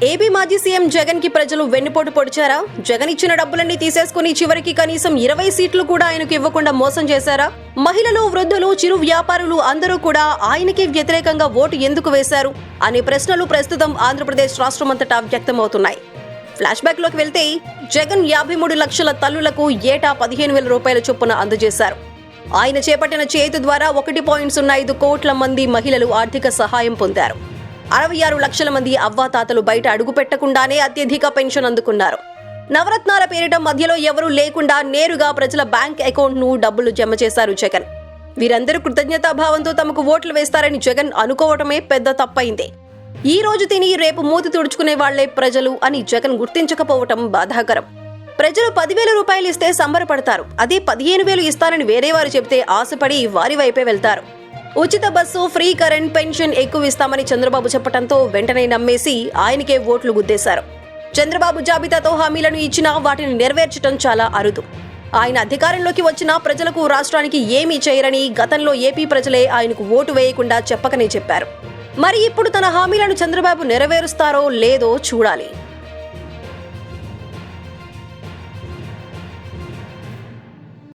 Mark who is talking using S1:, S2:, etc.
S1: AP మాజీ CM Jagan కి ప్రజలు వెన్నుపోటు పొడిచారా? జగన్ ఇచ్చిన డబ్బులన్నీ తీసేసుకుని చివరికి కనీసం 20 సీట్లు కూడా ఆయనకు ఇవ్వకుండా మోసం చేశారా? మహిళలు, వృద్ధులు, చిరు వ్యాపారులు అందరూ కూడా ఆయనకి వ్యతిరేకంగా ఓటు ఎందుకు వేశారు అనే ప్రశ్నలు ప్రస్తుతం ఆంధ్రప్రదేశ్ రాష్ట్రమంతటా వ్యక్తమవుతున్నాయి. ఫ్లాష్ బ్యాక్ లోకి వెళ్తే జగన్ 53 లక్షల తల్లులకు ఏటా 15,000 రూపాయల చొప్పున అందజేశారు. ఆయన చేపట్టిన చేతి ద్వారా 1.05 కోట్ల మంది మహిళలు ఆర్థిక సహాయం పొందారు. 66 లక్షల మంది అవ్వాతాతలు బయట అడుగు పెట్టకుండానే అత్యధిక పెన్షన్ అందుకున్నారు. నవరత్నాల పేరిట మధ్యలో ఎవరూ లేకుండా నేరుగా ప్రజల బ్యాంక్ అకౌంట్ ను డబ్బులు జమ చేశారు జగన్. వీరందరూ కృతజ్ఞతాభావంతో తమకు ఓట్లు వేస్తారని జగన్ అనుకోవటమే పెద్ద తప్పైంది. ఈ రోజు తిని రేపు మూతి తుడుచుకునే వాళ్లే ప్రజలు అని జగన్ గుర్తించకపోవటం బాధాకరం. ప్రజలు 10,000 రూపాయలు ఇస్తే సంబరపడతారు. అదే 15,000 ఇస్తారని వేరేవారు చెబితే ఆశపడి వారి వైపే వెళ్తారు. ఉచిత బస్సు, ఫ్రీ కరెంట్, పెన్షన్ ఎక్కువ ఇస్తామని చంద్రబాబు చెప్పడంతో వెంటనే నమ్మేసి ఆయనకే ఓట్లు గుద్దేశారు. చంద్రబాబు జాబితాతో హామీలను ఇచ్చినా వాటిని నెరవేర్చడం చాలా అరుదు. ఆయన అధికారంలోకి వచ్చినా ప్రజలకు, రాష్ట్రానికి ఏమీ చేయరని గతంలో ఏపీ ప్రజలే ఆయనకు ఓటు వేయకుండా చెప్పకనే చెప్పారు. మరి ఇప్పుడు తన హామీలను చంద్రబాబు నెరవేరుస్తారో లేదో చూడాలి.